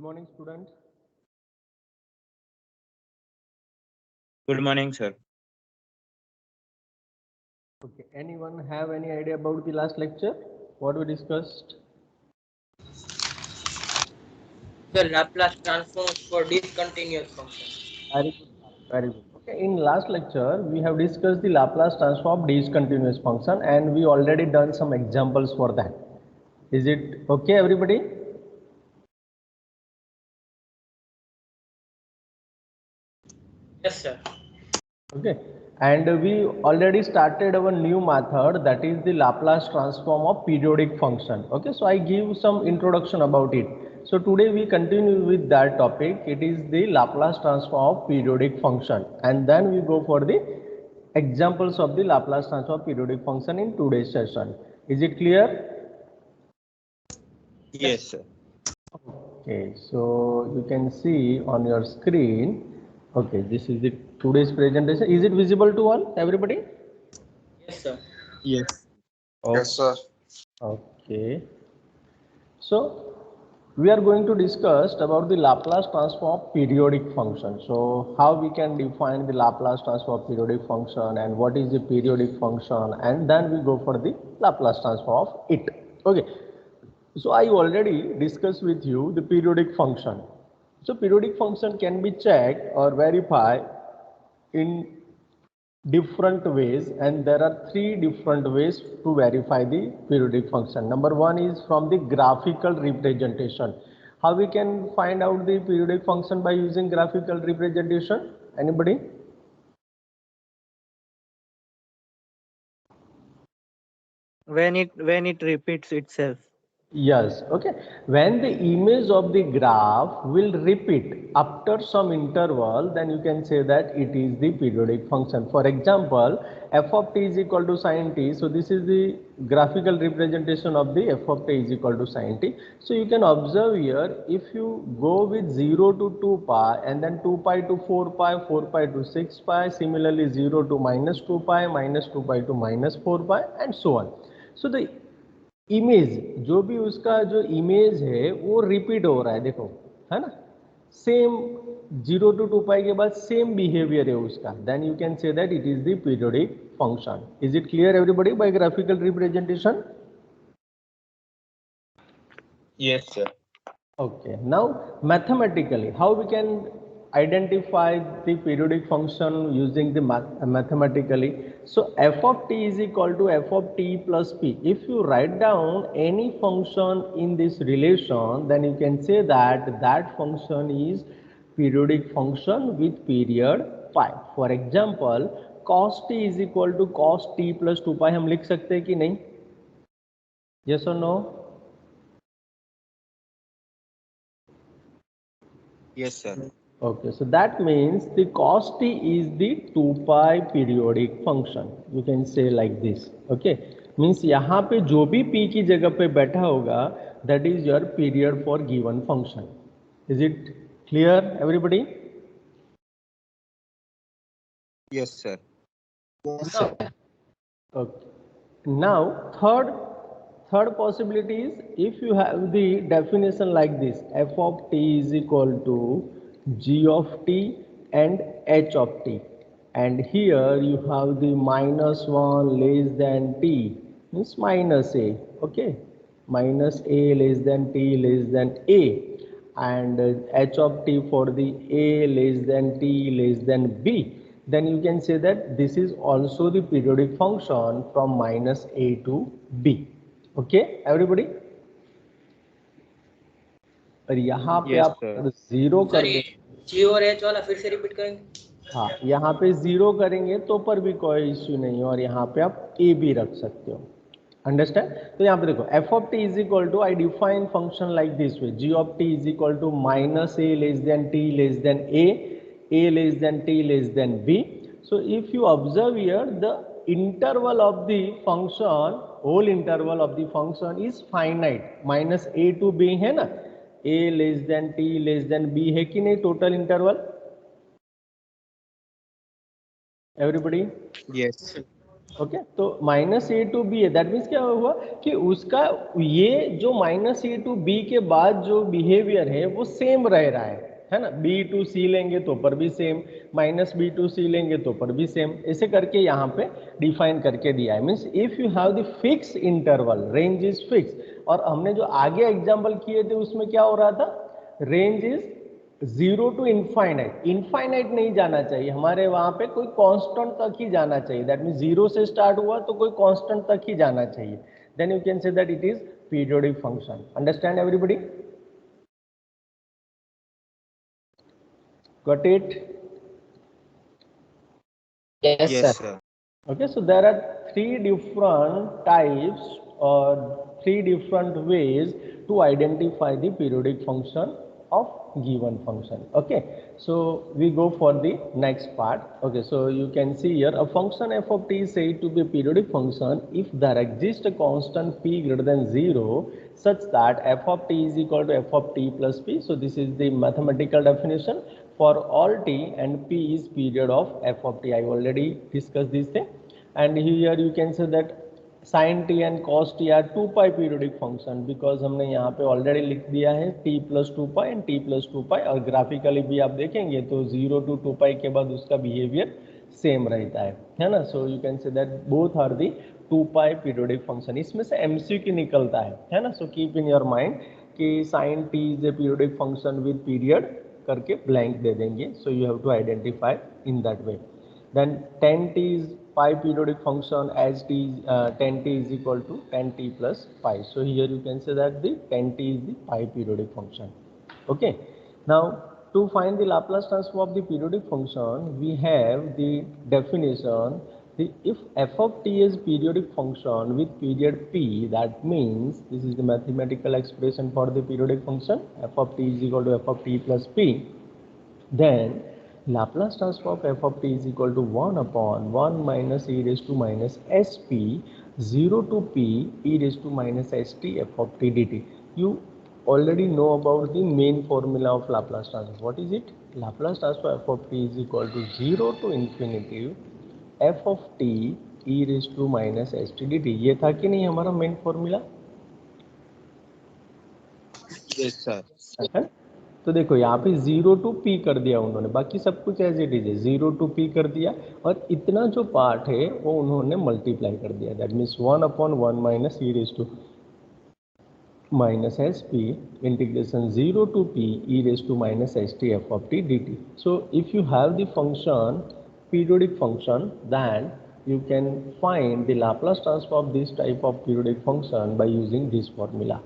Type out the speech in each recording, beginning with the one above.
morning, student. Good morning, sir. Okay, anyone have any idea about the last lecture? What we discussed? The Laplace transforms for discontinuous functions. Very good. Very good. Okay, in last lecture, we have discussed the Laplace transform of discontinuous function and we already done some examples for that. Is it okay, everybody? Yes, sir. Okay, and we already started our new method, that is the Laplace transform of periodic function. Okay, so I give some introduction about it. So today we continue with that topic. It is the Laplace transform of periodic function, and then we go for the examples of the Laplace transform of periodic function in today's session. Is it clear? Yes, sir. Okay, so you can see on your screen. Okay, this is the today's presentation. Is it visible to all, everybody? Yes, sir. Yes. Yes, sir. Okay. So we are going to discuss about the Laplace transform of periodic function. So how we can define the Laplace transform of periodic function and what is the periodic function, and then we go for the Laplace transform of it. Okay. So I already discussed with you the periodic function. So periodic function can be checked or verified in different ways, and there are three different ways to verify the periodic function. Number one is from the graphical representation. How we can find out the periodic function by using graphical representation? Anybody? When it repeats itself. Yes, okay. When the image of the graph will repeat after some interval, then you can say that it is the periodic function. For example, f of t is equal to sin t. So this is the graphical representation of the f of t is equal to sin t. So you can observe here, if you go with 0 to 2 pi and then 2 pi to 4 pi, 4 pi to 6 pi, similarly 0 to minus 2 pi, minus 2 pi to minus 4 pi, and so on. So the image जो भी उसका जो image है वो repeat हो रहा है, देखो, है ना, सेम 0 to 2 पाई के बाद सेम बिहेवियर है उसका, then you can say that it is the periodic function. Is it clear everybody by graphical representation? Yes, sir. Okay, now mathematically how we can identify the periodic function using the mathematically. So f of t is equal to f of t plus p. If you write down any function in this relation, then you can say that that function is periodic function with period pi. For example, cos t is equal to cos t plus 2 pi. हम लिख सकते हैं कि नहीं? Yes or no? Yes, sir. Okay, so that means the cos t is the 2 pi periodic function. You can say like this. Okay, means यहाँ पे जो भी p की जगह पे बैठा होगा, that is your period for given function. Is it clear, everybody? Yes, sir. Now, Okay. Now third possibility is, if you have the definition like this, f of t is equal to g of t and h of t, and here you have the minus 1 less than t, means minus a, okay, minus a less than t less than a, and h of t for the a less than t less than b, then you can say that this is also the periodic function from minus a to b. Okay, everybody? और यहाँ पे Yes, आप sir. Zero कर sir दे, ये जी और H वाला फिर से रिपीट करेंगे. हाँ, यहाँ पे जीरो करेंगे तो पर भी कोई इश्यू नहीं है, और यहाँ पे आप ए भी रख सकते हो. अंडरस्टैंड? तो यहाँ पे देखो, f of t is equal to, I define function like this way, g of t is equal to minus a less than t less than a less than t less than b. So if you observe here, the interval of the function, whole interval of the function is finite. Minus a to b है ना, a less than t less than b है कि नहीं total interval? Everybody? Yes. Okay तो minus A to be है, that means क्या हुआ कि उसका ये जो माइनस ए टू बी के बाद जो बिहेवियर है वो सेम रह रहा है ना। बी टू सी लेंगे तो पर भी सेम, माइनस बी टू सी लेंगे तो पर भी सेम, ऐसे करके यहाँ पे डिफाइन करके दिया है। Means if you have the fix interval, range is fix, और हमने जो आगे एग्जाम्पल किए थे उसमें क्या हो रहा था, range is 0 to infinite, infinite नहीं जाना चाहिए हमारे वहां पे, कोई कांस्टेंट तक ही जाना चाहिए। दैट मीन 0 से स्टार्ट हुआ तो कोई कांस्टेंट तक ही जाना चाहिए, then you can say that it is periodic function. Understand everybody? Got it? Yes, Yes, sir. sir. Okay, so there are three different types or three different ways to identify the periodic function of given function. Okay, so we go for the next part. Okay, so you can see here a function f of t is said to be a periodic function if there exists a constant p greater than 0 such that f of t is equal to f of t plus p. So this is the mathematical definition for all t, and p is period of f of t. I already discussed this thing, and here you can say that sin t and cos t are 2 pi periodic function, because हमने यहाँ पे already लिख दिया है t plus 2 pi and t plus 2 pi, और graphically भी आप देखेंगे तो 0 to 2 pi के बाद उसका बिहेवियर सेम रहता है ना। So you can say that both are the 2 pi periodic function। इसमें से MCQ निकलता है ना। So keep in your mind कि sin t is a periodic function with period करके ब्लैंक दे देंगे, so you have to identify in that way. Then tan t is pi periodic function as t tan t is equal to tan t plus pi. So here you can say that the tan t is the pi periodic function. Okay. Now to find the Laplace transform of the periodic function, we have the definition. If f of t is periodic function with period p, that means this is the mathematical expression for the periodic function. F of t is equal to f of t plus p. Then Laplace transform of f of t is equal to 1 upon 1 minus e raised to minus sp 0 to p e raised to minus st f of t dt. You already know about the main formula of Laplace transform. What is it? Laplace transform f of t is equal to 0 to infinity f of t e raised to minus st dt. ये था कि नहीं हमारा main formula? Yes, sir. है? तो देखो यहाँ पे 0 to p कर दिया उन्होंने, बाकी सब कुछ एज इट इज है, 0 to p कर दिया, और इतना जो पार्ट है वो उन्होंने मल्टीप्लाई कर दिया। That means 1 upon 1 minus e raise to minus s p integration 0 to p e raised to minus st f of t dt. So if you have the function periodic function, then you can find the Laplace transform of this type of periodic function by using this formula.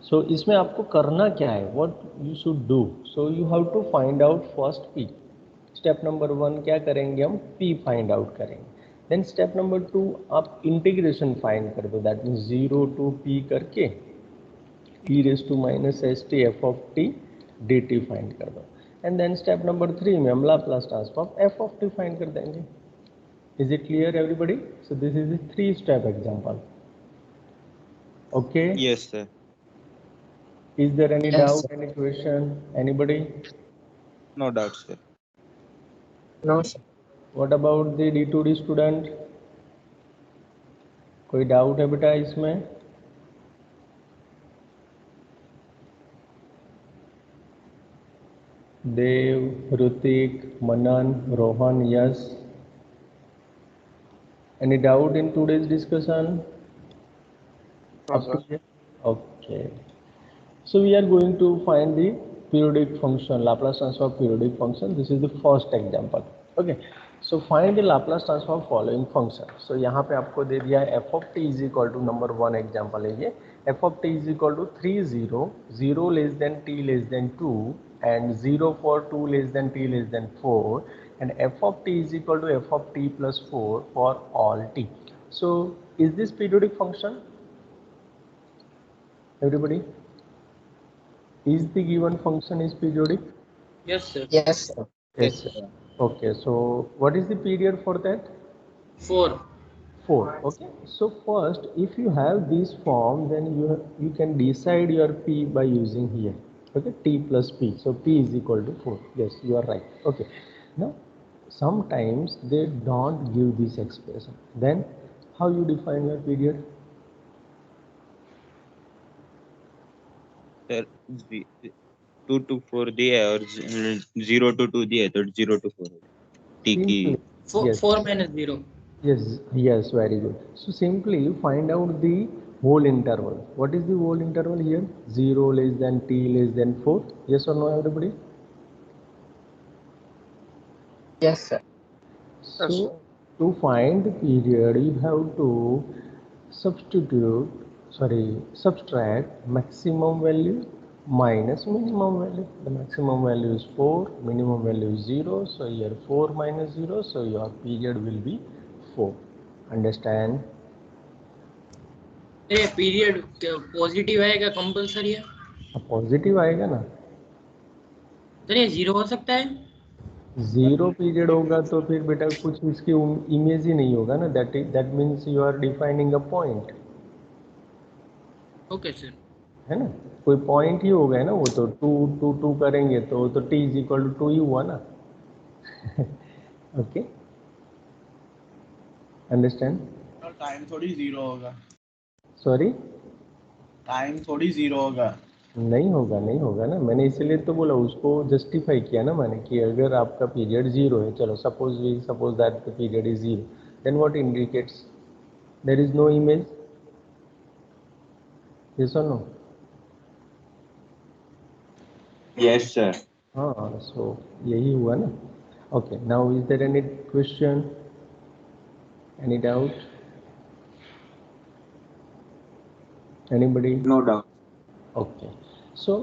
So इसमें आपको करना क्या है, what you should do? So you have to find out first p. Step number 1 क्या करेंगे हम, p find out करेंगे। Then step number 2 आप इंटीग्रेशन फाइंड कर दो, दैट मीन्स 0 to p करके e raised to minus st f of t dt find कर दो। एंड देन स्टेप नंबर 3 में हम Laplace transform f of t find कर देंगे। Is it clear everybody? So this is the 3 step example. Okay, Yes, sir. is there any Yes, doubt, sir. any question, anybody? No doubt, sir. No, sir. What about the D2D student? कोई doubt है बेटा इसमें? Dev, Hrithik, Manan, Rohan, yes. Any doubt in today's discussion? No, sir. Okay. So we are going to find the periodic function, Laplace transform of periodic function. This is the first example. Okay. So find the Laplace transform of following function. So यहाँ पे आपको दे दिया है f of t is equal to number 1 example है ये, f of t is equal to 3 0 0 less than t less than 2 and 0 for 2 less than t less than 4, and f of t is equal to f of t plus 4 for all t. So is this periodic function? Everybody? Is the given function is periodic? Yes, sir. Yes, sir. Yes, sir. Okay, so what is the period for that? 4. 4. Okay, so first if you have this form, then you can decide your p by using here. Okay, t plus p, so p is equal to 4. Yes, you are right. Okay, now sometimes they don't give this expression, then How you define your period? Sir 2 to 4 दिया है और 0 to 2 दिया है तो 0 to 4 T की Simply, 4 yes, 4 minus 0. yes, very good. So simply find out the whole interval. What is the whole interval here? 0 less than t less than 4. Yes or no, everybody? Yes, sir. So to find the period, you have to subtract maximum value minus minimum value. The maximum value is 4, minimum value is 0. So here 4 minus 0, so your period will be 4. Understand? ये period positive आएगा compulsory है? Positive आएगा ना. Sir ये 0 हो सकता है? 0 period होगा तो फिर बेटा कुछ इसकी इमेज ही नहीं होगा ना. That means you are defining a point. Okay sir. है ना, कोई पॉइंट ही हो गया ना. वो तो 2 करेंगे तो t इज इक्वल टू 2 ही हुआ ना. Okay, understand? टाइम थोड़ी 0 होगा. सॉरी, टाइम थोड़ी 0 होगा. नहीं होगा ना. मैंने इसीलिए तो बोला, उसको जस्टिफाई किया ना मैंने कि अगर आपका पीरियड 0 है, चलो suppose that the period is 0, then what indicates? There is no image. Yes और नो? Yes sir. हाँ, सो यही हुआ ना. Okay, now is there any question, any doubt, anybody? No doubt. Okay, so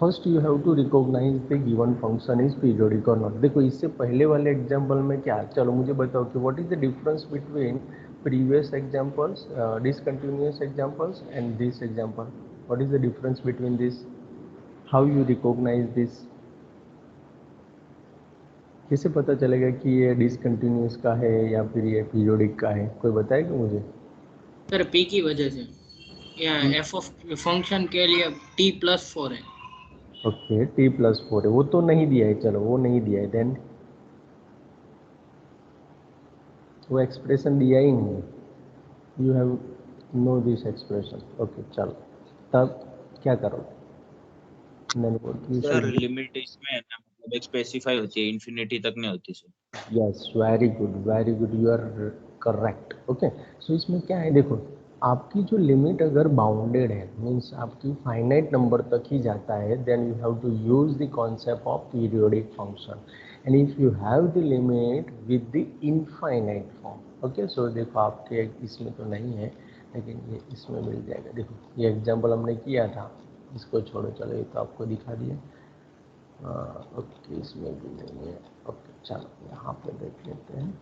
first you have to recognise the given function is periodic और not. देखो, इससे पहले वाले एग्जांपल में क्या, चलो मुझे बताओ कि what is the difference between previous examples, discontinuous examples and this example. What is the difference between this? How you recognise this? कैसे पता चलेगा कि ये डिसकंटिन्यूअस का है या फिर ये पीरियोडिक का है? कोई बताएगा मुझे? सर पी की वजह से या एफ ऑफ फंक्शन के लिए t+4 है. ओके, t+4 है, वो तो नहीं दिया है. चलो, वो नहीं दिया है, देन वो एक्सप्रेशन दिया ही नहीं है. You have no this expression. Okay, चलो तब क्या करो? सर लिमिट इसमें है ना, मतलब एक स्पेसिफाई होती है, इन्फिनिटी तक नहीं होती sir. Yes, very good, you are correct. Okay, so इसमें क्या है, देखो, आपकी जो लिमिट अगर बाउंडेड है, मीन्स आपकी फाइनाइट नंबर तक ही जाता है, then you have to use the concept of periodic function. And if you have the limit with the infinite form. Okay, so देखो, आपके इसमें तो नहीं है, लेकिन ये इसमें मिल जाएगा. देखो, ये एग्जाम्पल हमने किया था, इसको छोड़ो, चलो ये तो आपको दिखा दिया. ओके, इसमें भी नहीं है. ओके, चलो यहाँ पे देख लेते हैं.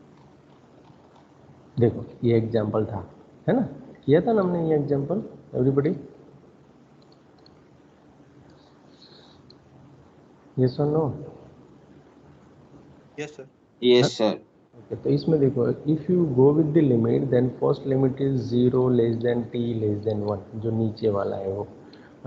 देखो, ये एग्जाम्पल था, है ना, किया था ना हमने ये एग्जाम्पल, एवरीबॉडी? यस और no? Yes sir. Yes sir. Okay, तो इसमें देखो, if you go with the limit, then first limit is 0 less than t less than 1, जो नीचे वाला है वो.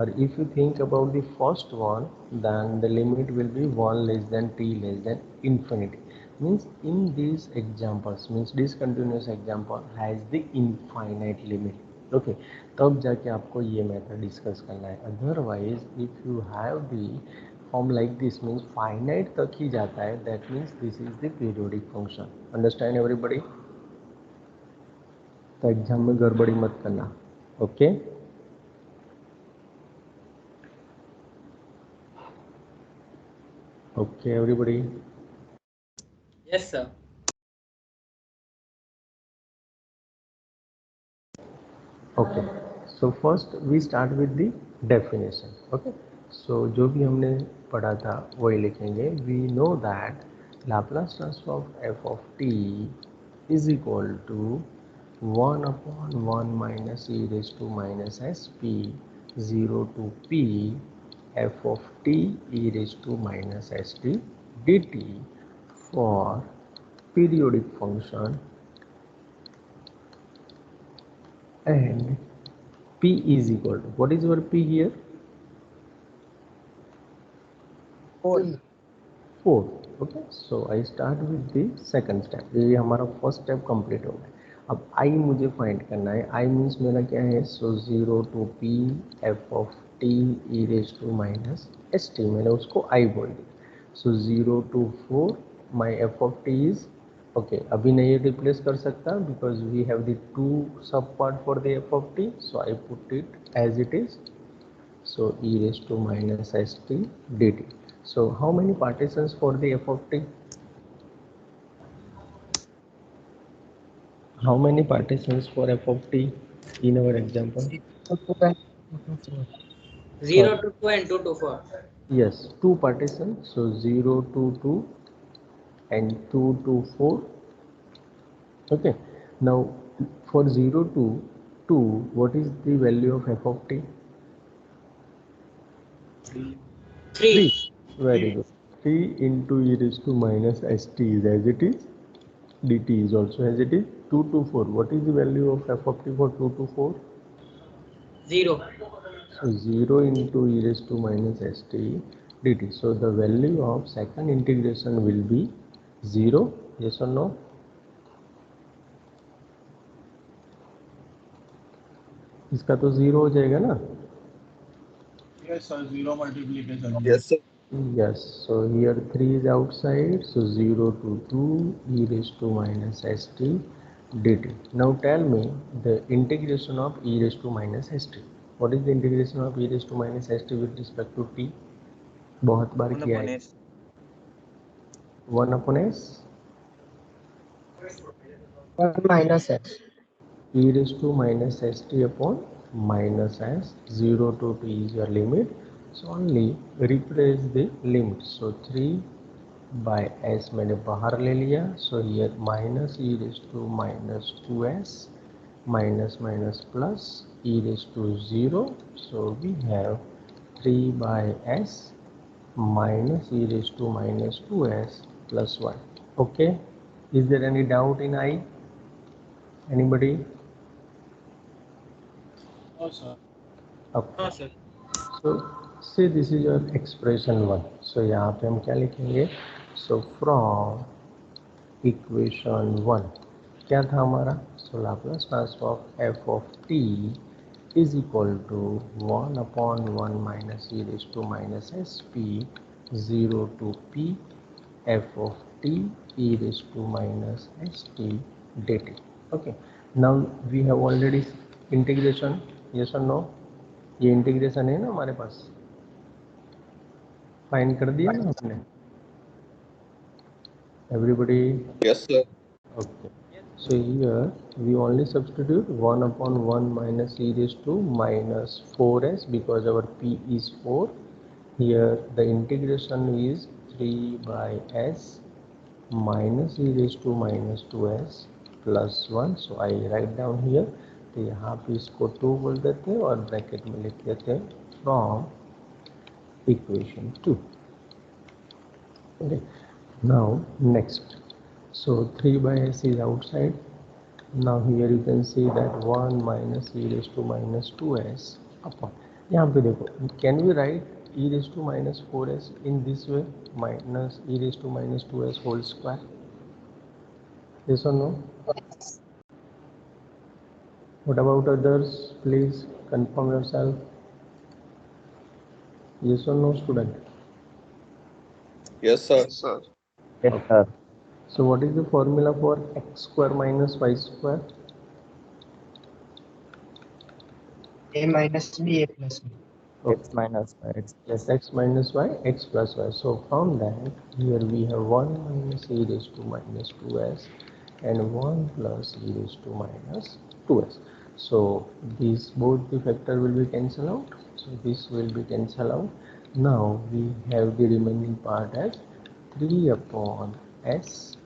और if you think about the first one, then the limit will be 1 less than t less than infinity. Means in these examples, means discontinuous example has the infinite limit. Okay, तब जाके आपको ये मेथड डिस्कस करना है. Otherwise if you have the form like this, means finite तक ही जाता है, that means this is the periodic function. Understand everybody? तो एग्जाम में गड़बड़ी मत करना. Okay, okay everybody? Yes sir. Okay, so first we start with the definition. Okay, so जो भी हमने पढ़ा था वही लिखेंगे. We know that Laplace transform of f of t is equal to 1/1 minus e raise to minus s p 0 to p f of t e raise to minus s t d t for periodic function and p is equal to, what is your p here? 4. Okay, so I start with the second step. ये हमारा first step complete हो गया. अब आई मुझे find करना है, I means मेरा क्या है, so 0 to p f of t e raise to minus s t, मैंने उसको आई बोल दी. So 0 to 4 my f of t is okay. अभी नहीं रिप्लेस कर सकता because we have the two sub part for the f of t, so I put it as it is. So e raised to minus st dt. So how many partitions for the f of t? How many partitions for f of t in our example? 0 to 2 and 2 to 4. Yes, two partitions. So 0 to 2 and 2 to 4. Okay. Now for 0 to 2, what is the value of f of t? 3. Very good. 3 into e raised to minus st is as it is. dt is also as it is. 2 to 4, what is the value of f of t for 2 to 4? 0. So 0 into e raised to minus st dt. So the value of second integration will be 0. Yes or no? इसका तो 0 हो जाएगा ना? Yes, sir. 0 multiplication. Yes, sir. Yes, so here 3 is outside, so 0 to 2 e raised to minus st dt. Now tell me the integration of e raised to minus st. What is the integration of e raised to minus st with respect to t? बहुत बार किया है. 1 upon s 1 minus s. e raised to minus st upon minus s. 0 to t is your limit, so only replace the limit. So 3 by s मैंने बाहर ले लिया, so here minus e raised to minus 2s minus minus plus e raised to 0, so we have 3 by s minus e raised to minus 2s plus 1. Okay, is there any doubt in I? Anybody? No, sir. Okay. No, sir. So say this is your expression 1. So यहाँ पे हम क्या लिखेंगे? So from equation 1 क्या था हमारा? So Laplace transform of f of t is equal to 1 upon 1 minus e raised to minus sp 0 to p f of t e raised to minus st dt. Okay, now we have already integration. Yes or no? ये integration है ना हमारे पास, find कर दिया ना हमने. Everybody? Yes, sir. Okay, so here we only substitute 1 upon 1 minus e raised to minus 4s because our p is 4. Here the integration is 3 by s minus e raised to minus 2s plus 1. So I write down here. तो यहाँ पे इसको 2 बोल देते हैं और bracket में लिख देते हैं from equation 2. Okay, now next, so 3 by s is outside. Now here you can see that 1 minus e raised to minus 2s upon, यहाँ पे देखो, can we write e raised to minus 4s in this way, minus e raised to minus 2s whole square? Yes or no? What about others? Please confirm yourself. Yes or no, student? Yes, sir. Yes, Okay. sir. So what is the formula for x square minus y square? A minus b, a plus b. Okay. X minus y, x Yes, x minus y, x plus y. So from that, here we have 1 minus e raised to minus 2s and 1 plus e raised to minus 2s. So these both the factor will be cancelled out. So this will be cancelled out. Now we have the remaining part as 3 upon s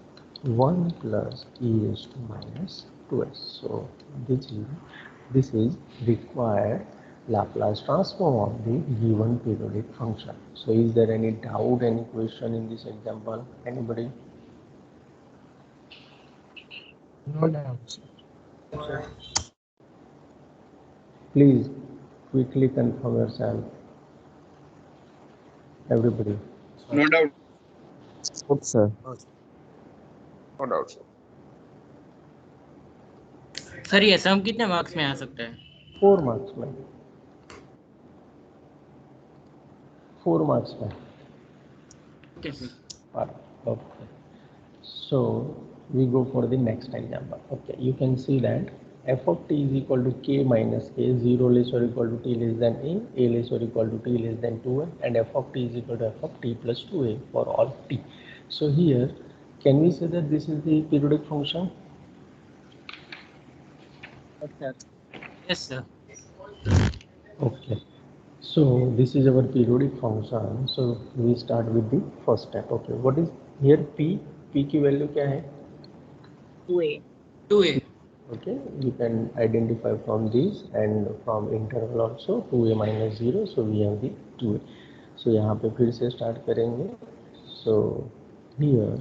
1 plus e raised to minus 2s. So this is required Laplace transform of the given periodic function. So is there any doubt, any question in this example? Anybody? No doubt. Please quickly confirm yourself. Everybody. No doubt. Good, sir. No doubt, sir. Sir ये सम कितने marks में आ सकता है? 4 marks में, 4 marks में। Okay sir. Okay. So we go for the next example. Okay, you can see that f of t is equal to k minus k, 0 less or equal to t less than a less or equal to t less than 2a, and f of t is equal to f of t plus 2a for all t. So here, can we say that this is the periodic function? Yes sir. Okay. So this is our periodic function. So we start with the first step. Okay, what is here p? P की value क्या है? 2a 2a Okay, you can identify from these and from interval also 2a minus 0. So we have the 2a. So यहाँ पे फिर से start करेंगे. So here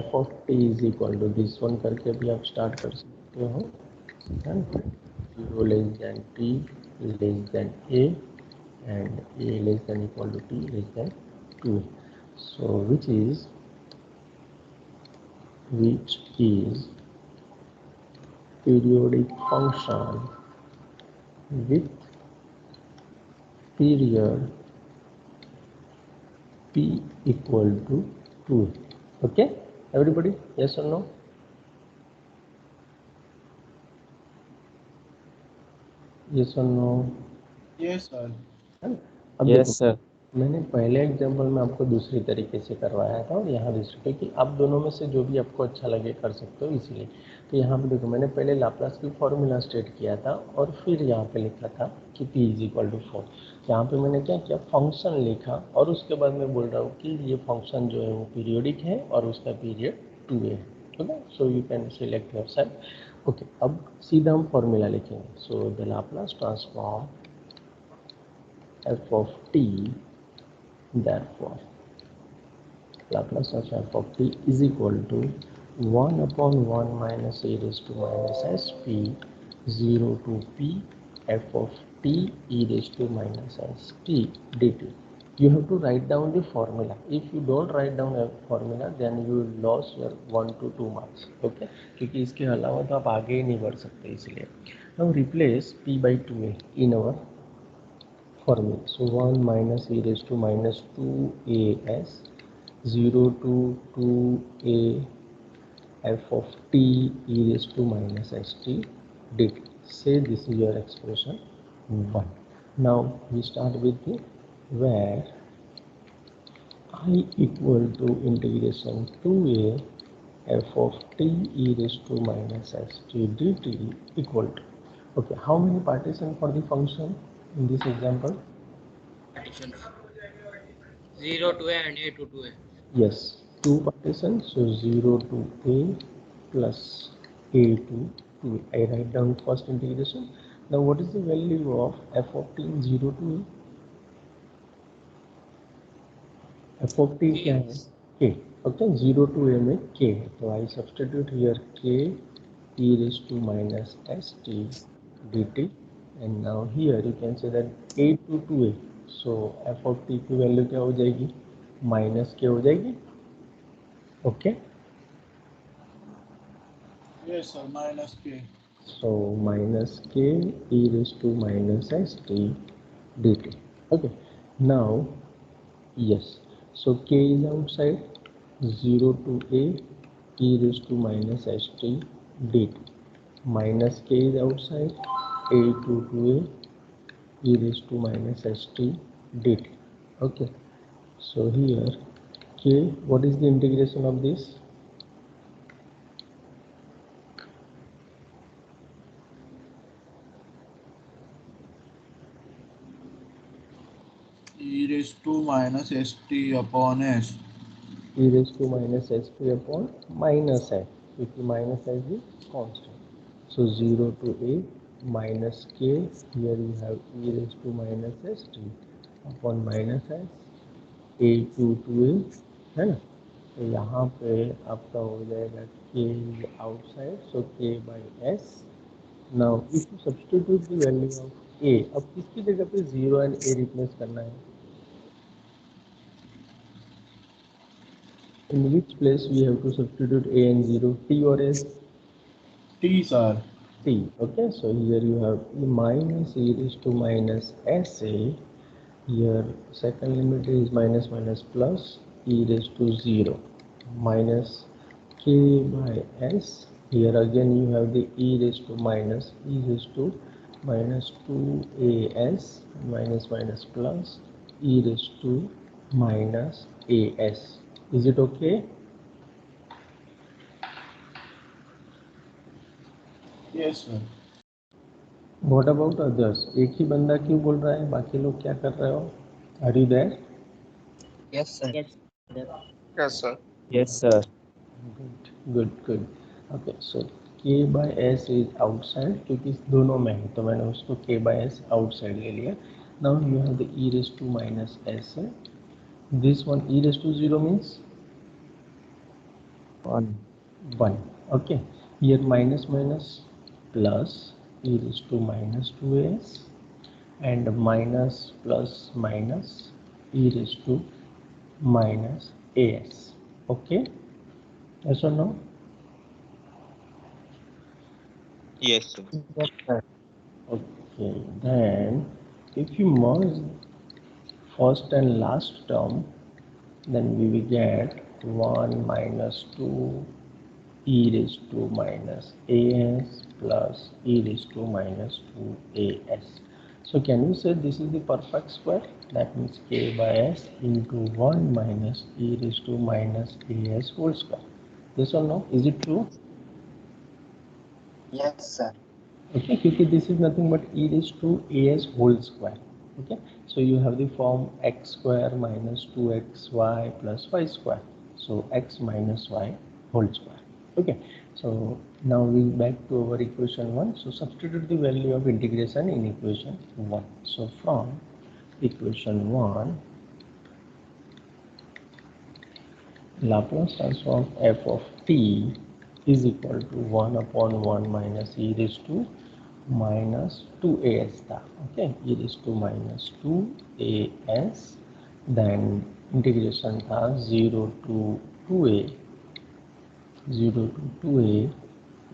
f of t is equal to this one करके भी आप start कर सकते हो. 0 less than t less than a and a less than equal to t less than 2. So which is periodic function with period p equal to 2. Okay, everybody, yes or no? Yes or no? Yes, sir. अब Yes, देखो, sir. मैंने पहले example में आपको दूसरी तरीके से करवाया था और यहाँ दूसरी, क्योंकि आप दोनों में से जो भी आपको अच्छा लगे कर सकते हो इसीलिए। तो यहाँ पे देखो, मैंने पहले लाप्लास की फॉर्मूला स्टेट किया था और फिर यहाँ पे लिखा था कि p इज इक्वल टू 4। यहाँ पे मैंने क्या किया, फंक्शन लिखा और उसके बाद मैं बोल रहा हूँ कि ये फंक्शन जो है वो पीरियोडिक है और उसका पीरियड 2a है। Okay, so you can select your self. Okay, अब सीधा हम फॉर्मूला लिखेंगे। So the Laplace transform f of t, therefore Laplace of f of t is equal to 1 upon 1 minus e raised to minus sp 0 to p f of t e raised to minus st dt. You have to write down the formula. If you don't write down a formula, then you will lose your 1 to 2 marks. Okay, क्योंकि इसके अलावा तो आप आगे ही नहीं बढ़ सकते इसलिए. Now replace p by 2a in our formula. So 1 minus e raised to minus 2as 0 to 2a f of t e raised to minus st dt. Say this is your expression 1. Now we start with the where I equal to integration 2a f of t e raised to minus st dt equal to, okay, how many partition for the function in this example? partition 0 to a and a to 2a. Yes, 2 partitions, so 0 to a plus a to 2a. I write down first integration. Now what is the value of f of t in 0 to a? f of t क्या है? k. Okay, 0 to a में k है, तो I substitute here k e raised to minus st dt, and now here you can say that a to 2a, so f of t की value क्या हो जाएगी? Minus k हो जाएगी. Okay. Yes, sir. Minus k. So minus k e raised to minus st dt. Okay. Now, yes. So k is outside, 0 to a e raised to minus st dt. Minus k is outside, a to 2a e raised to minus st dt. Okay. So here k, what is the integration of this? E raised to minus st upon s. e raised to minus st upon minus f, क्योंकि minus f is constant. So 0 to a minus k, here you have e raised to minus st upon minus f, a to 2a, है ना? तो यहाँ पे आपका हो जाएगा k is outside, so k by s. Now if you substitute the value of a, अब किसकी जगह पे 0 and a रिप्लेस करना है? In which place we have to substitute a and 0, t or s? T, sir. t. Okay, so here you have e minus e raised to minus sa. Here second limit is minus minus plus e raised to 0 minus k by s. Here again you have the e raised to minus e raised to minus 2as minus minus plus e raised to minus as. Is it okay? Yes, sir. What about others? एक ही बंदा क्यों बोल रहा है? बाकी लोग क्या कर रहे हो? Are you there? Yes, sir. Yes, sir. Yes, sir. Good. Okay, so k by s is outside क्योंकि दोनों में है तो मैंने उसको k by s outside ले लिया. Now you have the e raised to minus s. This one e raised to 0 means 1. Okay, here minus minus plus e raised to minus 2s and minus plus minus e raised to minus as. Okay, yes or no? Yes, sir. Yes, sir. Okay, then if you merge first and last term, then we will get 1 minus 2 e raised to minus as plus e raised to minus 2as. So can you say this is the perfect square? That means k by s into 1 minus e raised to minus as whole square. Yes or no? Is it true? Yes, sir. Okay, क्योंकि this is nothing but e raised to as whole square. Okay, so you have the form x square minus 2xy plus y square. So x minus y whole square. Okay, so now we back to our equation 1. So substitute the value of integration in equation 1. So from equation 1, Laplace transform f of t is equal to 1 upon 1 minus e raised to minus 2as था. Okay, e raised to minus 2as, then integration था 0 to 2a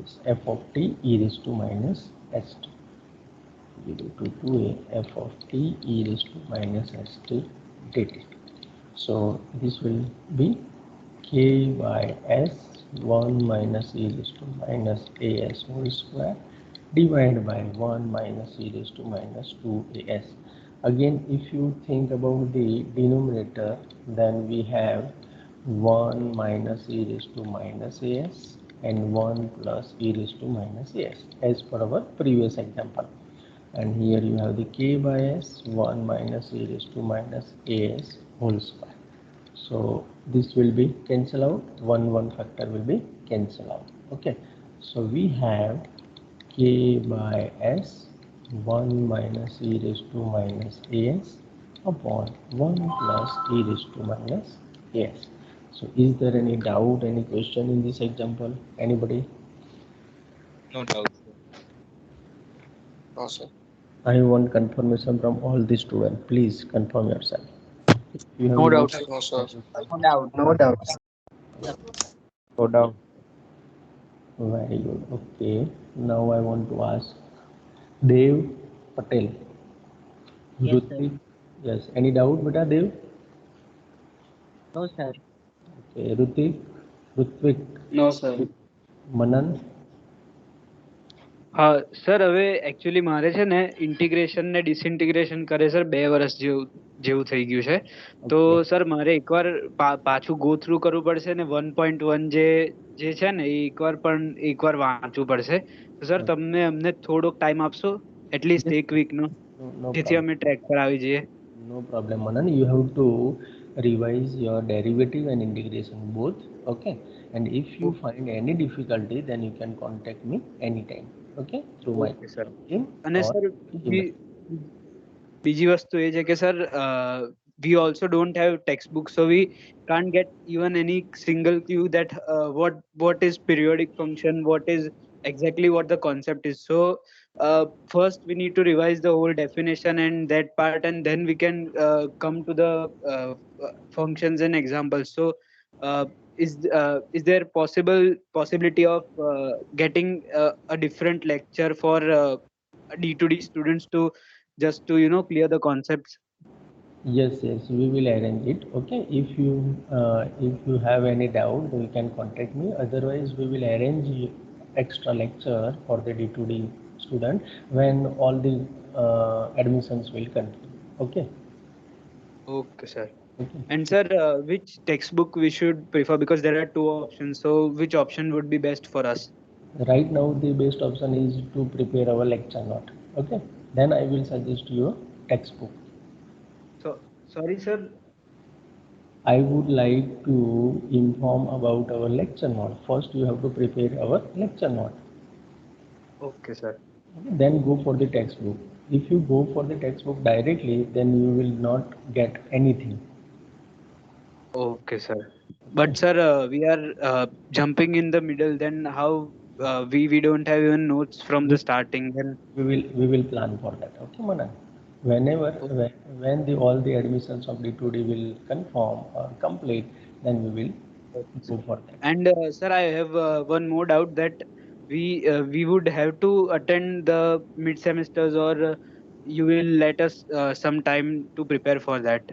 is f of t e raised to minus st. 0 to 2a f of t e raised to minus st dt. So this will be k by s 1 minus e raised to minus as whole square divided by 1 minus e raised to minus 2as. Again, if you think about the denominator, then we have 1 minus e raised to minus as and 1 plus e raised to minus as as per our previous example. And here you have the k by s 1 minus e raised to minus as whole square. So this will be cancel out, 1 factor will be cancel out. Okay, so we have k by s 1 minus e raised to minus as upon 1 plus e raised to minus as. So is there any doubt, any question in this example? Anybody? No doubt, sir. No, sir. I want confirmation from all the students. Please confirm yourself. You have No the doubt, doubt? No, sir. No doubt. No doubt. No doubt. Very good. Okay. Now I want to ask Dev Patel. Yes, Rutik. Yes. Any doubt, beta Dev? No, sir. Okay. Rutik. Rutvik. no sir. Manan. હા sir હવે actually મારે છે ને integration ને ડિસઇન્ટિગ્રેશન કરે sir 2 વર્ષ જેવું થઈ ગયું છે તો Okay. સર મારે એકવાર પાછું ગો થ્રુ કરવું પડશે ને 1.1 જે છે ને એ એકવાર વાંચવું પડશે તો સર તમને અમને થોડોક ટાઈમ આપશો એટલીસ્ટ એક વીકનો No જેથી problem. અમે ટ્રેક પર આવી જઈએ. No problem, Manan. You have to revise your derivative and integration both. Okay. And if you find any difficulty, then you can contact me anytime. Okay. Through my okay sir team અને or sir email. બીજી વસ્તુ એ છે કે sir we also don't have textbook so we can't get even any single clue that what is periodic function, what is exactly what the concept is. So first we need to revise the whole definition and that part and then we can come to the functions and examples. So is there possibility of getting a different lecture for D2D students to just to clear the concepts? Yes, yes, we will arrange it. Okay, if you have any doubt, you can contact me. Otherwise, we will arrange extra lecture for the D2D student when all the admissions will continue. Okay. Okay, sir. Okay. And sir, which textbook we should prefer, because there are two options. So which option would be best for us? Right now, the best option is to prepare our lecture note. Okay. Then I will suggest you a textbook. So sorry, sir. I would like to inform about our lecture note. First, you have to prepare our lecture note. Okay, sir. Then go for the textbook. If you go for the textbook directly, then you will not get anything. Okay, sir. But sir, we are jumping in the middle. Then how we don't have even notes from the starting. Then We will plan for that. Okay, Manan. Whenever when the all the admissions of D2D will confirm or complete, then we will go for that. and sir, I have one more doubt that we would have to attend the mid semesters, or you will let us some time to prepare for that.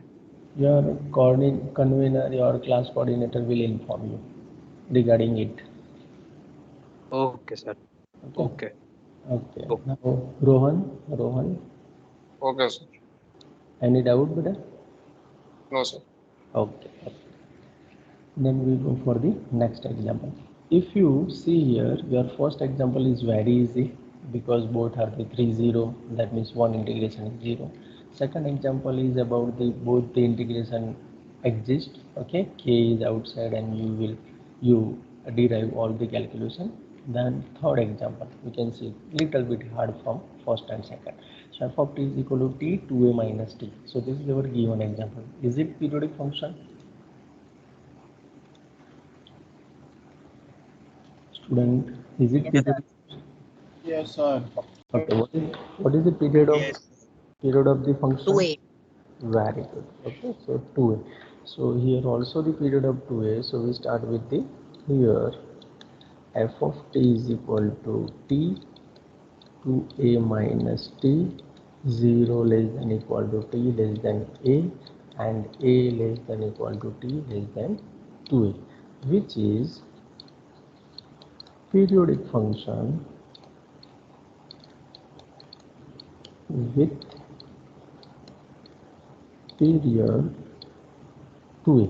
Your convener, your class coordinator will inform you regarding it. Okay, sir. Okay. Okay. Okay. Okay. Now, Rohan, Okay, sir. any doubt, brother? No, sir. Okay. Then we go for the next example. If you see here, your first example is very easy because both are the 3-0. That means one integration is 0. Second example is about the both the integration exist. Okay, k is outside and you derive all the calculation. Then third example, you can see little bit hard from first and second. So f of t is equal to t 2a minus t. So this is our given example. Is it periodic function? Student, is it periodic? Yes, sir. Okay, what is the period of the function? 2a. Very good. Okay, so 2a. So here also the period of 2a. So we start with the here f of t is equal to t 2a minus t 0 less than equal to t less than a and a less than equal to t less than 2a, which is periodic function with period 2a.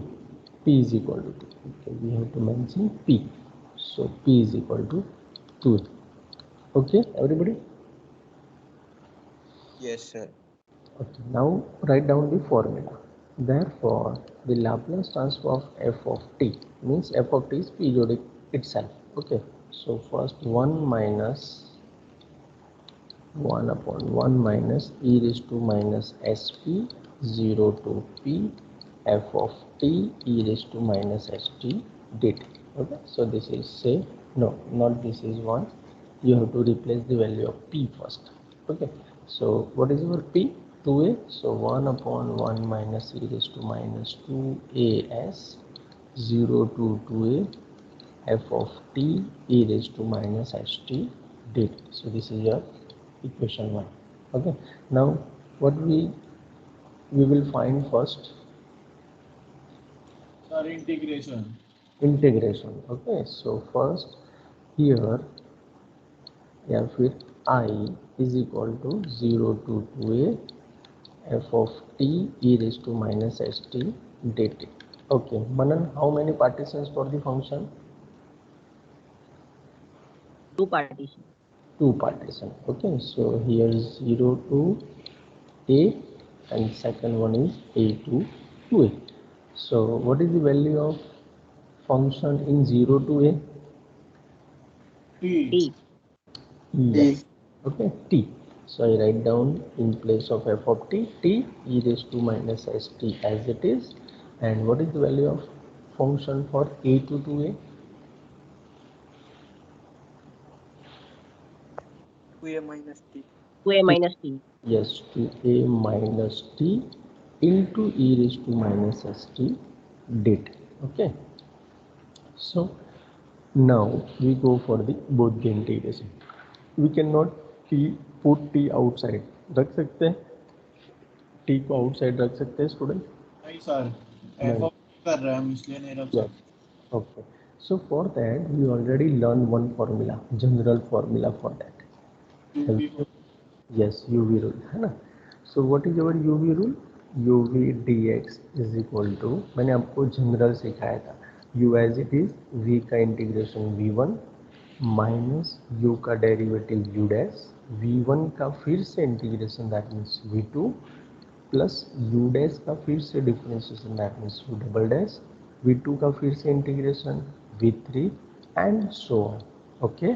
P is equal to 2. Okay, we have to mention P. So P is equal to 2. Okay, everybody? Yes, sir. Okay, now write down the formula. Therefore, the Laplace transform of f of t means f of t is periodic itself. Okay, so first 1 minus 1 upon 1 minus e raised to minus sp 0 to p f of t e raised to minus st dt. Okay, so this is say no, not this is 1. You have to replace the value of p first. Okay, so what is our p? 2a. So 1 upon 1 minus e raised to minus 2as 0 to 2a f of t e raised to minus st dt. So this is your equation 1. Okay, now what we will find first? Sir, integration. Integration. Okay, so first here f with I is equal to 0 to 2a f of t e raised to minus st dt. Okay, Manan, how many partitions for the function? 2 partition. 2 partition. Okay, so here is 0 to a and second one is a to 2a. So what is the value of function in 0 to a? T. T. Yes. Okay, t. So I write down in place of f of t, t e raised to minus st as it is. And what is the value of function for a to 2a? 2a minus t. Yes, 2a minus t into e raised to minus st dt. Okay. So now we go for the both the integration. We cannot put t outside. रख सकते हैं t को outside रख सकते हैं student? नहीं sir, नहीं. f of t कर रहे हैं हम, इसलिए नहीं रख Yes. सकते। Okay. So for that we already learned one formula, general formula for that. UV Yes, UV rule है ना. So what is our UV rule? UV dx is equal to, मैंने आपको जनरल सिखाया था, U as it is, V का integration V1 minus U का derivative U dash, V1 का फिर से integration that means V2 plus U dash का फिर से differentiation that means U double dash, V2 का फिर से integration V3 and so on. Okay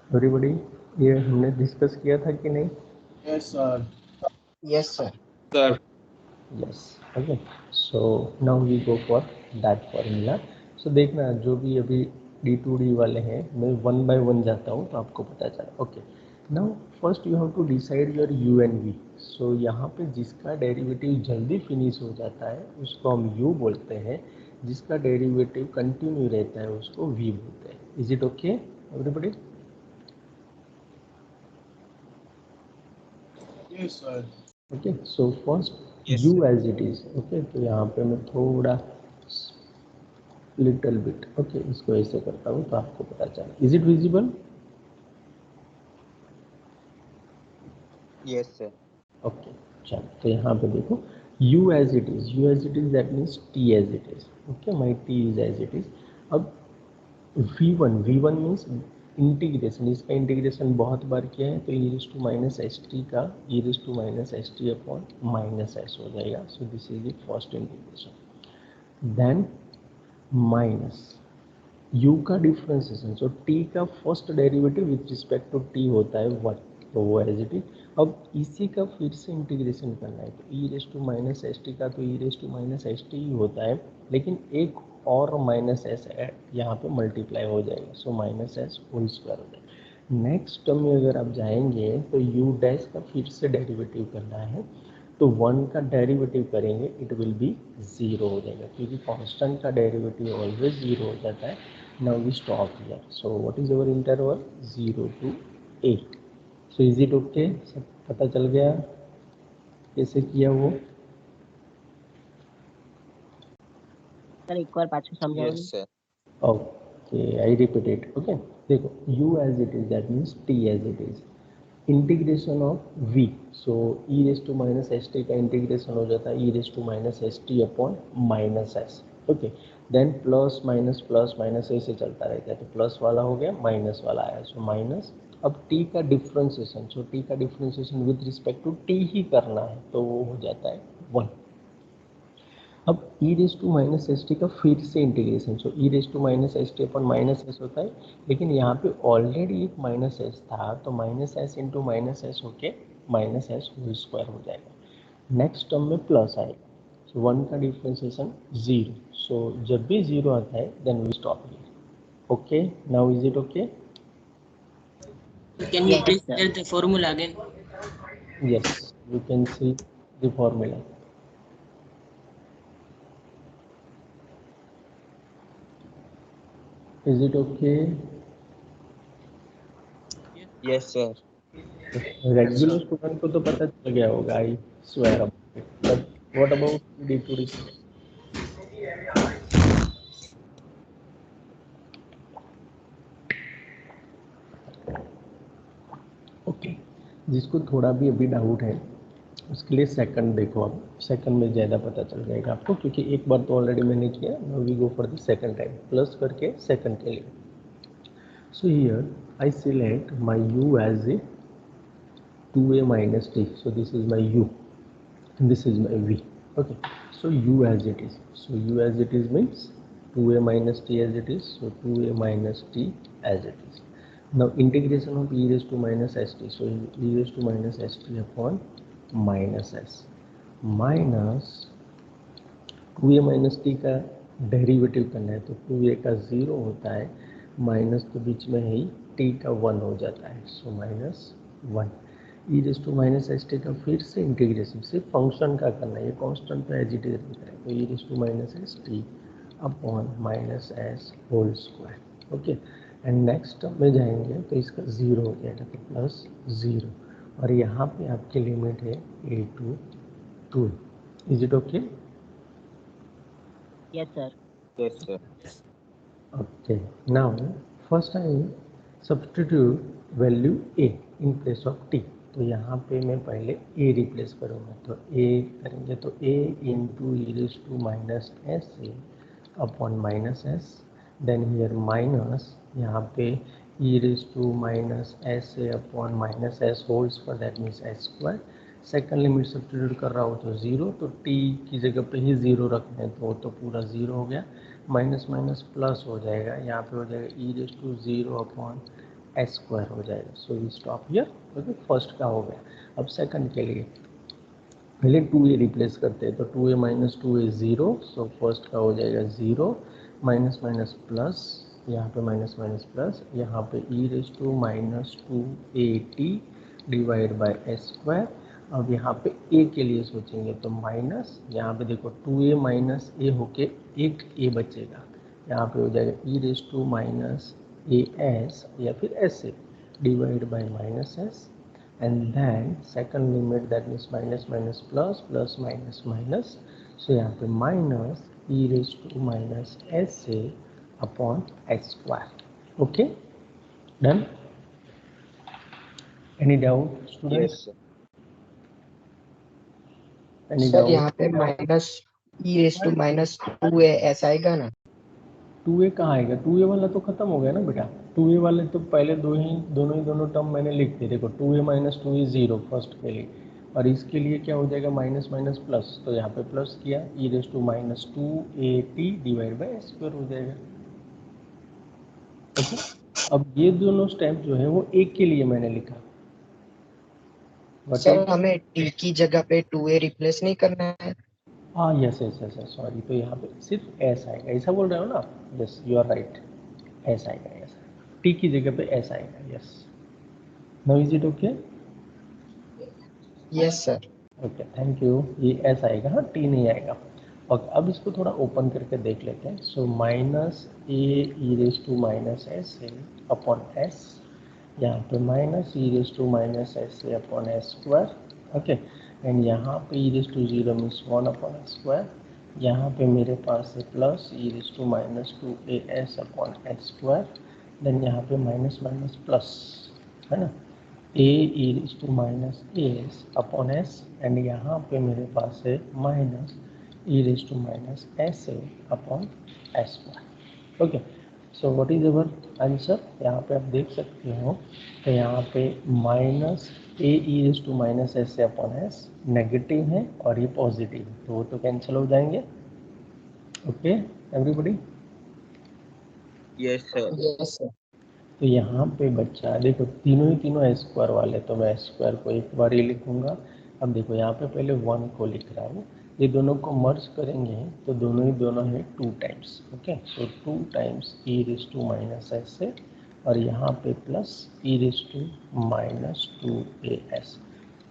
everybody, ये हमने डिस्कस किया था कि नहीं? Yes sir. Yes, sir. sir. Yes. Okay. So now we go for that formula. So देखना जो भी अभी D2D वाले हैं, मैं वन बाय वन जाता हूँ तो आपको पता चला. Okay. Now first you have to decide your U and V. So यहाँ पे जिसका डेरिवेटिव जल्दी फिनिश हो जाता है उसको हम U बोलते हैं, जिसका डेरिवेटिव कंटिन्यू रहता है उसको V बोलते हैं. Is it okay, everybody? Yes sir. Okay. So first Yes, U sir. as it is. Okay. तो यहाँ पे मैं थोड़ा लिटिल बिट ओके इसको ऐसे करता हूँ तो आपको पता चला. Is it visible? Yes, sir. Okay. चलो तो यहाँ पे देखो U as it is. U as it is that means T as it is. Okay. my T is as it is. अब V1 मीन्स इंटीग्रेशन, इसका इंटीग्रेशन बहुत बार किया है तो e to minus s t का e to minus s t upon minus s हो जाएगा. So this is the first integration. Then minus u का डिफरेंशिएशन. सो t का first derivative with respect to t होता है 1, तो वो as it is. अब इसी का फिर से इंटीग्रेशन करना है तो e raise to minus s t का तो e raise to minus s t ही होता है, लेकिन एक और माइनस एस यहाँ पे मल्टीप्लाई हो जाएगा. So minus s whole square हो जाएगा. नेक्स्ट टर्म में अगर आप जाएंगे तो u डैश का फिर से डेरिवेटिव करना है तो 1 का डेरिवेटिव करेंगे इट विल बी 0 हो जाएगा, क्योंकि कांस्टेंट का डेरिवेटिव ऑलवेज 0 हो जाता है. Now we stop here. So what is our interval? 0 to a. So is it okay? सब पता चल गया कैसे किया वो? सर एक बार पाछू समझाओगे? Yes, sir. Okay I repeat it. Okay देखो u as it is that means t as it is, integration of v. So e raise to minus s t का इंटीग्रेशन हो जाता है e raise to minus s t upon minus s. Okay. Then plus minus ऐसे चलता रहता है तो plus वाला हो गया माइनस वाला आया. So minus. अब t का डिफरेंशिएशन, सो t का differentiation with respect to t ही करना है तो वो हो जाता है 1. अब e raise to minus s t का फिर से integration. So e raise to minus s t upon minus s होता है, लेकिन यहाँ पे ऑलरेडी एक माइनस एस था तो minus S into minus S होके माइनस एस होल स्क्वायर हो जाएगा. नेक्स्ट टर्म में प्लस आएगा. सो 1 का डिफरेंशिएशन 0. सो जब भी 0 आता है then we stop here. Okay. Now is it okay? Can you Yes, please sir. tell the formula again? Yes, you can see the formula. Is it okay? Yes, sir. Regular student को तो पता चल गया होगा, I swear about it. But what about D2D? Okay. जिसको थोड़ा भी अभी डाउट है उसके लिए सेकंड देखो. आप सेकंड में ज़्यादा पता चल जाएगा आपको, क्योंकि एक बार तो ऑलरेडी मैंने किया. Now we go for the second time plus करके सेकंड के लिए. So here I select my u as a 2a minus t. So this is my u and this is my v. Okay. So u as it is. So u as it is means 2a minus t as it is. So 2a minus t as it is. Now integration of e raised to minus st. So e raised to minus st upon minus s minus 2a minus t का derivative करना है तो 2a का 0 होता है, minus तो बीच में है ही, t का 1 हो जाता है. So minus 1. E raise to minus s t का फिर से इंटीग्रेशन सिर्फ फंक्शन का करना है, ये कांस्टेंट तो एज इट इज रहता है. तो e raise to minus s t upon minus s whole square. Okay, and next में जाएंगे तो इसका 0 हो जाएगा, तो प्लस 0, और यहाँ पे आपकी लिमिट है a to 2। Is it okay? Yes sir. Yes, sir. Okay, now first I substitute value a in place of t। तो यहाँ पे मैं पहले a रिप्लेस करूँगा, तो a करेंगे तो a into e raise to minus s a upon minus s, then here minus यहाँ पे e raise to minus s a upon minus s whole square, that means s square. Second limit substitute कर रहा हूँ तो 0, तो t की जगह पे ही 0 रखना है, तो वो तो पूरा 0 हो गया, माइनस माइनस प्लस हो जाएगा, यहाँ पे हो जाएगा e raise to 0 upon s square हो जाएगा। So we stop here. Okay, first का हो गया। अब सेकंड के लिए पहले 2a रिप्लेस करते हैं, तो 2a minus 2a 0, so first का हो जाएगा 0, माइनस माइनस प्लस, यहाँ पे माइनस माइनस प्लस, यहाँ पे e raise to minus 2at divide by s square. अब यहाँ पे a के लिए सोचेंगे तो माइनस, यहाँ पे देखो 2a माइनस a होके एक a बचेगा, यहाँ पे हो जाएगा e raise to minus a s या फिर s a divide by minus s, and then second limit, that means minus minus plus plus minus minus, so यहाँ पे minus e raised to minus s a upon s square. Okay, done? Any doubt, students? Yes, sir. Any sir doubt? यहाँ पे minus e raise to minus 2a ऐसा आएगा ना? 2a कहाँ आएगा? 2a वाला तो खत्म हो गया ना बेटा। 2a वाले तो पहले दोनों टर्म मैंने लिख दिए। देखो 2a माइनस 2 0 फर्स्ट के लिए, और इसके लिए क्या हो जाएगा? माइनस माइनस प्लस, तो यहाँ पे प्लस किया, e raise to minus 2at divide by s square हो जाएगा। ओके, अब ये दोनों स्टेप जो है वो एक के लिए मैंने लिखा। सर हमें t की जगह पे 2a रिप्लेस नहीं करना है? हाँ, यस यस यस, सॉरी, तो यहाँ पे सिर्फ एस आएगा, ऐसा बोल रहे हो ना? Yes, you are right, s आएगा, एस, टी की जगह पे एस आएगा। Yes, now is it okay? Yes sir. Okay, thank you. ये एस आएगा, हाँ, टी नहीं आएगा। और अब इसको थोड़ा ओपन करके देख लेते हैं। So minus a e raise to minus s a upon s, यहाँ पे minus e raise to minus s a upon s square. Okay, and यहाँ पे e raise to 0 means 1 upon s square, यहाँ पे मेरे पास है plus e raise to minus 2 s upon s square, then यहाँ पे माइनस माइनस प्लस, है ना, a e raise to minus s upon S, and यहाँ पे मेरे पास है minus e raise to minus s a upon s square. Okay, so what is our answer? यहाँ पे आप देख सकते हो, तो यहाँ पे minus a e raise to minus s a upon s negative है और ये पॉजिटिव है, तो वो तो कैंसिल हो जाएंगे। Okay everybody? Yes, sir. Yes sir. तो यहाँ पे बच्चा देखो तीनों एस स्क्वायर वाले, तो मैं एस स्क्वायर को एक बार ही लिखूंगा। अब देखो यहाँ पे पहले 1 को लिख रहा हूँ, ये दोनों को मर्ज करेंगे तो दोनों है 2 times. Okay, so 2 times e raise to minus s a, और यहाँ पे plus e raise to minus 2as।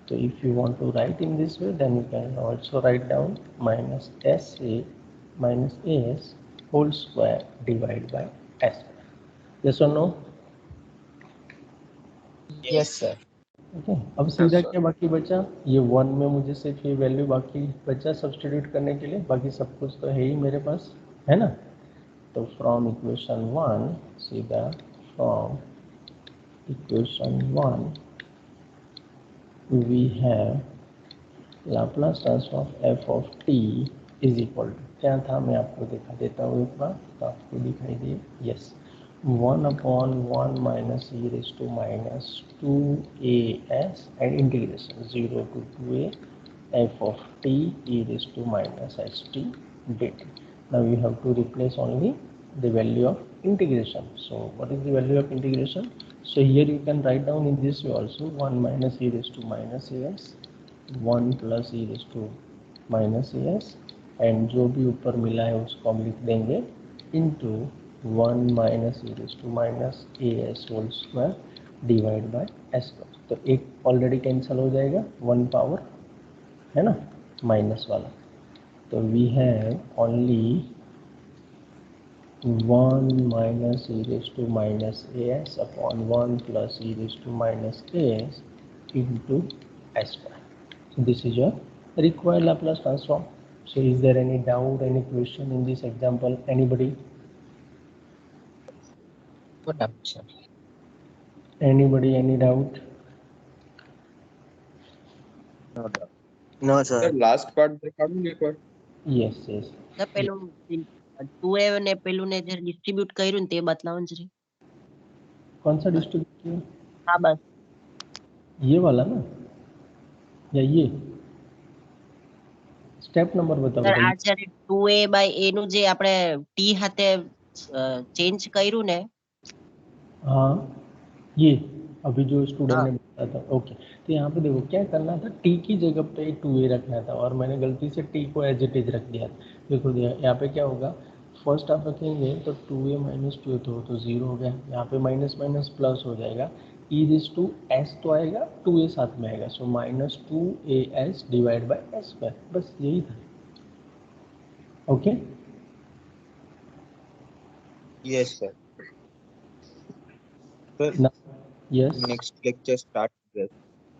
तो if you want to write in this way, then you can also write down minus s a minus as whole square divide by s. Yes और no? Yes sir. Okay, अब सीधा sir. क्या बाकी बचा? ये 1 में मुझे सिर्फ ये वैल्यू बाकी बचा सब्सटीट्यूट करने के लिए, बाकी सब कुछ तो है ही मेरे पास, है ना? तो फ्रॉम इक्वेशन 1, सीधा from equation 1 we have Laplace transform f of t is equal to, क्या था मैं आपको दिखा देता हूँ एक बार, तो आपको दिखाई दे। Yes, 1/1 minus e raise to minus 2as and integration 0 to 2a f of t e raised to minus st dt. Now you have to replace only the value of integration. So what is the value of integration? So here you can write down in this way also, 1 minus e raised to minus as, 1 plus e raised to minus s, and जो भी ऊपर मिला है उसको हम लिख देंगे into 1 minus e raise to minus a s whole square divide by s square. तो एक ऑलरेडी कैंसिल हो जाएगा, 1 पावर, है ना, माइनस वाला। तो we have only 1 minus e raised to minus as upon 1 plus e raised to minus as into s square. So this is your required Laplace transform. So is there any doubt, any question in this example? Anybody? What up, sir? Anybody? Any doubt? No, Sir, sir. last part દેખાડું ને એકવાર? Yes, yes. Sir પેલું 2a ને પેલું ને જે distribute કર્યું ને તે બતાવવાનું છે. कौन सा डिस्ट्रीब्यूट किया? હા બસ ये वाला ना या ये स्टेप नंबर बताओ સર बेटा. આ જ્યારે 2a બાય a નું જે આપણે t હાથે ચેન્જ કર્યું ને हाँ ये अभी जो स्टूडेंट हाँ. ने बताया था. ओके, तो यहाँ पे देखो क्या करना था, टी की जगह पे 2a रखना था और मैंने गलती से टी को एज इट इज रख दिया. देखो यहाँ पे क्या होगा, फर्स्ट आप रखेंगे तो 2a माइनस 2 तो 0 हो गया. यहाँ पे माइनस माइनस प्लस हो जाएगा, ई रिज टू एस तो आएगा, 2a साथ में आएगा. So minus 2as divide by s square. बस यही था. Okay Yes, sir. Sir, yes. next lecture start. Yes.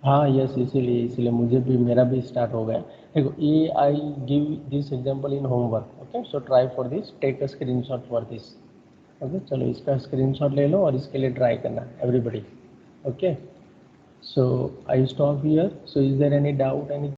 हाँ यस, इसीलिए मुझे भी, मेरा भी स्टार्ट हो गया. देखो ये I give this example in homework. Okay, so try for this, take a screenshot for this. Okay, चलो इसका स्क्रीनशॉट ले लो और इसके लिए ट्राई करना everybody. Okay, so I stop here. So is there any doubt, any